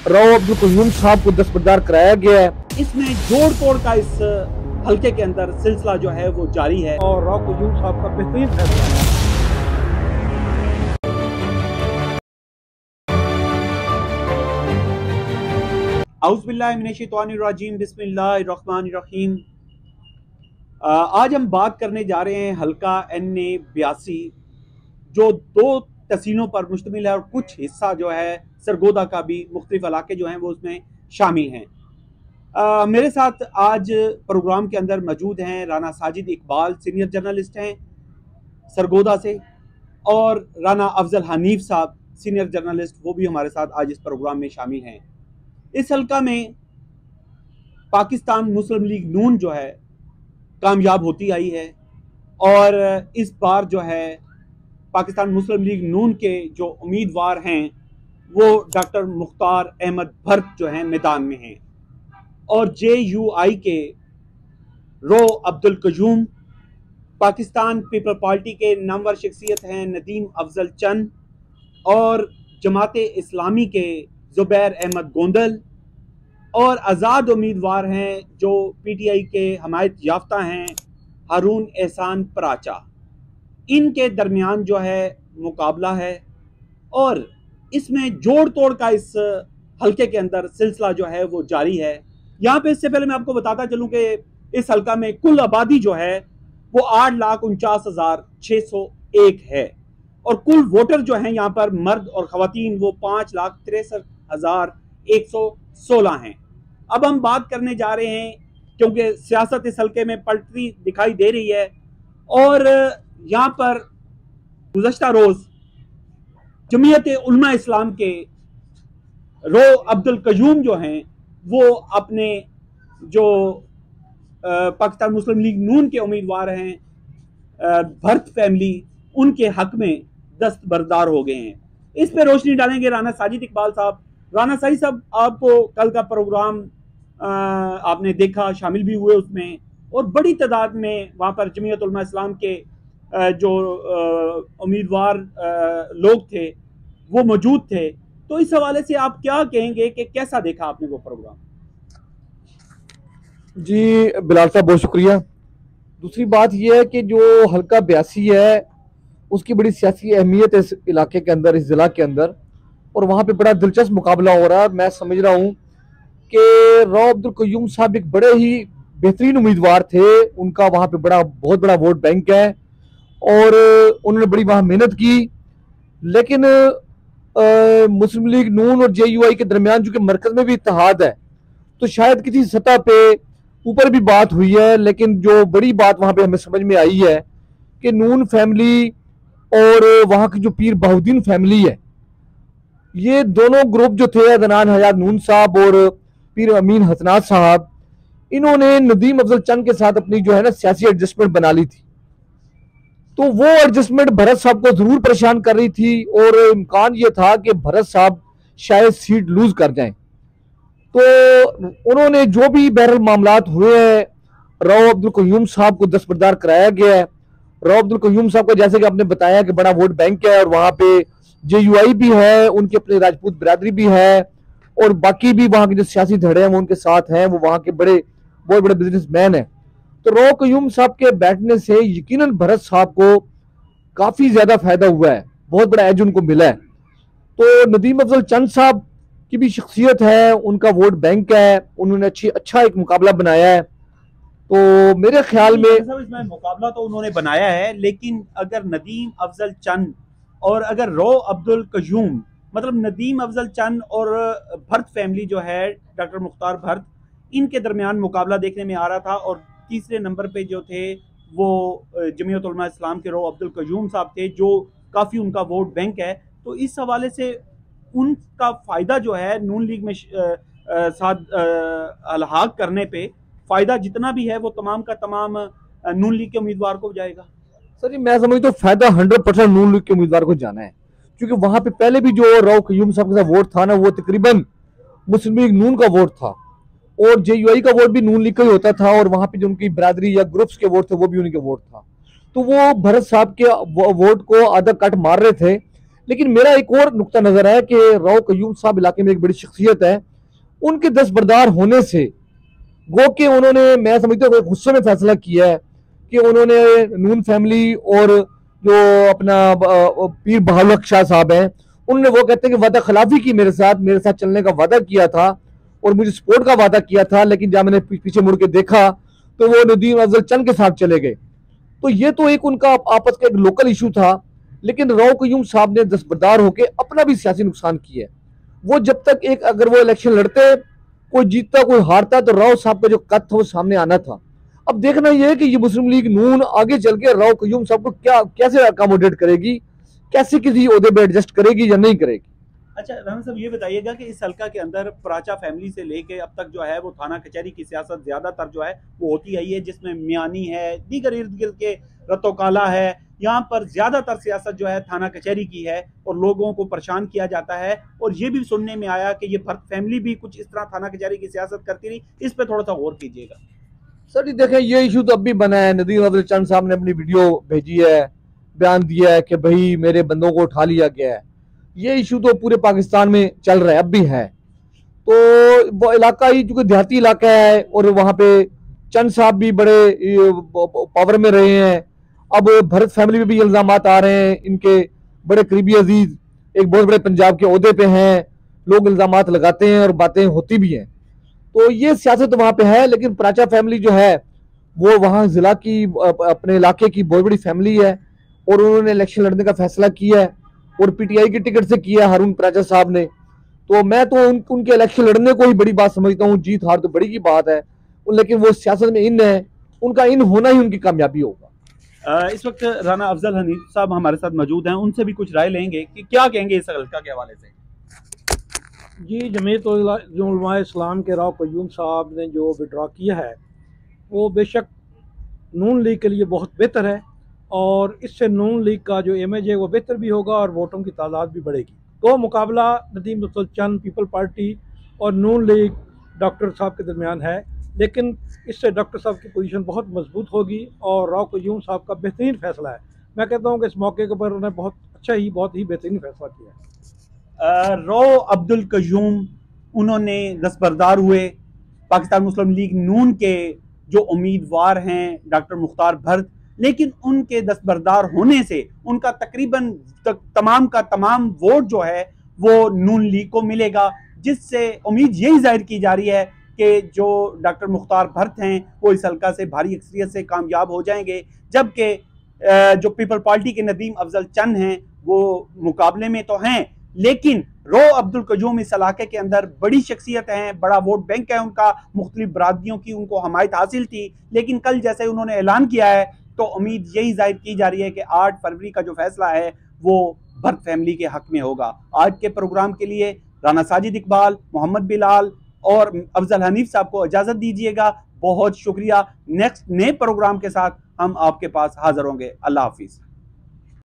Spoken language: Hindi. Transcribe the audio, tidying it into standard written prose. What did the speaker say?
राव अब्दुल कयूम साहब को दस्तबरदार कराया गया है। इसमें जोड़ तोड़ का इस हल्के के अंदर सिलसिला जो है वो जारी है और राव कयूम साहब का बेहतरीन फैसला है। औज़ुबिल्लाहि मिनश्शैतानिर्रजीम बिस्मिल्लाहिर्रहमानिर्रहीम। आज हम बात करने जा रहे हैं हल्का NA 82 जो 2 तहसीलों पर मुश्तमिल है और कुछ हिस्सा जो है सरगोदा का भी मुख्तलिफ इलाके जो हैं वो उसमें शामिल हैं। मेरे साथ आज प्रोग्राम के अंदर मौजूद हैं राना साजिद इकबाल, सीनियर जर्नलिस्ट हैं सरगोदा से, और राना अफजल हनीफ साहब, सीनियर जर्नलिस्ट, वो भी हमारे साथ आज इस प्रोग्राम में शामिल हैं। इस हल्का में पाकिस्तान मुस्लिम लीग नून जो है कामयाब होती आई है और इस बार जो है पाकिस्तान मुस्लिम लीग नून के जो उम्मीदवार हैं वो डॉक्टर मुख्तार अहमद भर्त जो हैं मैदान में हैं, और JUI के रो अब्दुल कयूम, पाकिस्तान पीपल पार्टी के नामवर शख्सियत हैं नदीम अफजल चंद, और जमात इस्लामी के जुबैर अहमद गोंदल, और आज़ाद उम्मीदवार हैं जो PTI के हमायत याफ्ता हैं हारून एहसान पराचा। इनके दरमियान जो है मुकाबला है और इसमें जोड़ तोड़ का इस हल्के के अंदर सिलसिला जो है वो जारी है। यहाँ पे इससे पहले मैं आपको बताता चलूँ कि इस हल्का में कुल आबादी जो है वो 8,49,601 है और कुल वोटर जो हैं यहाँ पर मर्द और ख़वातीन वो 5,63,116 हैं। अब हम बात करने जा रहे हैं क्योंकि सियासत इस हल्के में पलटी दिखाई दे रही है और यहाँ पर गुज़श्ता रोज़ जमीयत उलमा इस्लाम के रो अब्दुल कयूम जो हैं वो अपने जो पाकिस्तान मुस्लिम लीग नून के उम्मीदवार हैं भर्त फैमिली, उनके हक में दस्तबरदार हो गए हैं। इस पे रोशनी डालेंगे राना साजिद इकबाल साहब। राना साजिद साहब, आपको कल का प्रोग्राम आपने देखा, शामिल भी हुए उसमें, और बड़ी तादाद में वहाँ पर जमीयत उलमा इस्लाम के जो उम्मीदवार लोग थे वो मौजूद थे। तो इस हवाले से आप क्या कहेंगे कि कैसा देखा आपने वो प्रोग्राम? जी बिलाल साहब, बहुत शुक्रिया। दूसरी बात यह है कि जो हल्का 82 है उसकी बड़ी सियासी अहमियत है इस इलाके के अंदर, इस जिला के अंदर, और वहाँ पे बड़ा दिलचस्प मुकाबला हो रहा है। मैं समझ रहा हूँ कि राव अब्दुल कयूम साहब एक बड़े ही बेहतरीन उम्मीदवार थे। उनका वहाँ पे बहुत बड़ा वोट बैंक है और उन्होंने बड़ी वहाँ मेहनत की, लेकिन मुस्लिम लीग नून और JUI के दरमियान चूंकि मरकज में भी इत्तेहाद है तो शायद किसी सतह पे ऊपर भी बात हुई है, लेकिन जो बड़ी बात वहाँ पे हमें समझ में आई है कि नून फैमिली और वहाँ की जो पीर बहाउद्दीन फैमिली है, ये दोनों ग्रुप जो थे, अदनान हयात नून साहब और पीर अमीन हसनात साहब, इन्होंने नदीम अफजल चंद के साथ अपनी जो है ना सियासी एडजस्टमेंट बना ली थी। तो वो एडजस्टमेंट भरत साहब को जरूर परेशान कर रही थी और इम्कान ये था कि भरत साहब शायद सीट लूज कर जाएं। तो उन्होंने जो भी बहरहाल मामलात हुए हैं, राव अब्दुल कयूम साहब को दस्तबरदार कराया गया है। राव अब्दुल कयूम साहब का, जैसे कि आपने बताया, कि बड़ा वोट बैंक है और वहाँ पे JUI भी है, उनके अपने राजपूत बिरादरी भी है, और बाकी भी वहाँ के जो सियासी धड़े हैं वो उनके साथ हैं, वो वहाँ के बहुत बड़े बिजनेसमैन हैं। तो राव कयूम साहब के बैठने से यकीनन भरत साहब को काफी ज्यादा फायदा हुआ है, बहुत बड़ा एज उनको मिला है। तो नदीम अफजल चंद साहब की भी शख्सियत है, उनका वोट बैंक है, उन्होंने अच्छा एक मुकाबला बनाया है। तो मेरे ख्याल में इसमें मुकाबला तो उन्होंने बनाया है, लेकिन अगर नदीम अफजल चंद और अगर रो अब्दुल कयूम, मतलब नदीम अफजल चंद और भर्त फैमिली जो है डॉक्टर मुख्तार भर्त, इनके दरमियान मुकाबला देखने में आ रहा था, और तीसरे नंबर पे जो थे वो जमीयत उलमा इस्लाम के रो अब्दुल कयूम साहब थे, जो काफ़ी उनका वोट बैंक है। तो इस हवाले से उनका फ़ायदा जो है नून लीग में साथ अलहाक करने पे फ़ायदा जितना भी है वो तमाम का तमाम नून लीग के उम्मीदवार को जाएगा। सर जी, मैं समझता हूँ फायदा 100% नून लीग के उम्मीदवार को जाना है, क्योंकि वहां पे पहले भी जो राव कयूम साहब के साथ वोट था ना, वो तकरीबन मुस्लिम लीग नून का वोट था और JUI का वोट भी नून लीग का ही होता था, और वहां पे जो उनकी बरादरी या ग्रुप्स के वोट थे वो भी उनके वोट था। तो वो भरत साहब के वोट को आधा कट मार रहे थे, लेकिन मेरा एक और नुक्ता नजर है कि राव कयूम साहब इलाके में एक बड़ी शख्सियत है। उनके दस्तबरदार होने से गो के उन्होंने, मैं समझता हूँ, गुस्से में फैसला किया है कि उन्होंने नून फैमिली और जो अपना पीर बहाउल शाह साहब हैं, उन्होंने, वो कहते हैं कि वादा खिलाफी की मेरे साथ चलने का वादा किया था और मुझे सपोर्ट का वादा किया था, लेकिन जब मैंने पीछे मुड़ के देखा तो वो नदीम अफजल चंद के साथ चले गए। तो ये तो एक उनका आपस का एक लोकल इशू था, लेकिन राव कयूम साहब ने दस्तबरदार होकर अपना भी सियासी नुकसान किया है। वो जब तक एक, अगर वो इलेक्शन लड़ते, कोई जीतता कोई हारता, तो राव साहब का जो कद था वो सामने आना था। अब देखना यह है कि ये मुस्लिम लीग नून आगे चल के राव कयूम साहब को क्या कैसे अकोमोडेट करेगी, कैसे किसी ओहदे पे एडजस्ट करेगी या नहीं करेगी। अच्छा राना साहब, ये बताइएगा कि इस हल्का के अंदर पराचा फैमिली से लेके अब तक जो है वो थाना कचहरी की सियासत ज्यादातर जो है वो होती आई है, जिसमें मियानी है, दीगर इर्द गिर्द के रत्तो काला है। यहाँ पर ज्यादातर सियासत जो है थाना कचहरी की है और लोगों को परेशान किया जाता है। और ये भी सुनने में आया कि ये भरत फैमिली भी कुछ इस तरह थाना कचहरी की सियासत करती रही। इस पर थोड़ा सा गौर कीजिएगा। सर जी देखें, ये इशू तो अब भी बना है। नदीम अफजल चंद साहब ने अपनी वीडियो भेजी है, बयान दिया है कि भाई मेरे बंदों को उठा लिया गया है। ये इशू तो पूरे पाकिस्तान में चल रहा है, अब भी है। तो वो इलाका ही चूंकि देहाती इलाका है और वहाँ पे चंद साहब भी बड़े पावर में रहे हैं। अब भरत फैमिली में भी इल्जाम आ रहे हैं, इनके बड़े करीबी अजीज एक बहुत बड़े पंजाब के ओहदे पे हैं, लोग इल्जाम लगाते हैं और बातें होती भी हैं। तो ये सियासत तो वहाँ पे है, लेकिन पराचा फैमिली जो है वो वहाँ जिला की, अपने इलाके की बहुत बड़ी फैमिली है और उन्होंने इलेक्शन लड़ने का फैसला किया है और पीटीआई की टिकट से किया हारून पराचा साहब ने। तो मैं तो उनके इलेक्शन लड़ने को ही बड़ी बात समझता हूँ। जीत हार तो बड़ी की बात है, लेकिन वो सियासत में इन है, उनका इन होना ही उनकी कामयाबी होगा। इस वक्त राना अफजल हनीफ साहब हमारे साथ मौजूद हैं, उनसे भी कुछ राय लेंगे कि क्या कहेंगे इस हल्का के हवाले से। जी, जमीयत उलमा इस्लाम के राव कयूम साहब ने जो विड्रॉ किया है वो बेशक नून लीग के लिए बहुत बेहतर है और इससे नून लीग का जो इमेज है वो बेहतर भी होगा और वोटों की तादाद भी बढ़ेगी। तो मुकाबला नदीम अफजल चंद पीपल पार्टी और नून लीग डॉक्टर साहब के दरमियान है, लेकिन इससे डॉक्टर साहब की पोजीशन बहुत मजबूत होगी और राव कयूम साहब का बेहतरीन फैसला है। मैं कहता हूँ कि इस मौके के ऊपर उन्होंने बहुत ही बेहतरीन फैसला किया है। राव अब्दुल कयूम उन्होंने दस्तबरदार हुए। पाकिस्तान मुस्लिम लीग नून के जो उम्मीदवार हैं डॉक्टर मुख्तार भरत, लेकिन उनके दस्तबरदार होने से उनका तकरीबन तमाम का तमाम वोट जो है वो नून लीग को मिलेगा, जिससे उम्मीद यही जाहिर की जा रही है कि जो डॉक्टर मुख्तार भरत हैं वो इस हल्का से भारी अक्सरियत से कामयाब हो जाएंगे, जबकि जो पीपल पार्टी के नदीम अफजल चंद हैं वो मुकाबले में तो हैं, लेकिन राव अब्दुल कयूम इस इलाके के अंदर बड़ी शख्सियत हैं, बड़ा वोट बैंक है उनका, मुख्तलिफ बरादरियों की उनको हमायत हासिल थी। लेकिन कल जैसे उन्होंने ऐलान किया है तो उम्मीद यही जाहिर की जा रही है कि 8 फरवरी का जो फैसला है वो भरत फैमिली के हक में होगा। आज के प्रोग्राम के लिए राना साजिद इकबाल, मोहम्मद बिलाल और अफजल हनीफ साहब को इजाज़त दीजिएगा। बहुत शुक्रिया। नेक्स्ट नए प्रोग्राम के साथ हम आपके पास हाजिर होंगे। अल्लाह हाफिज़।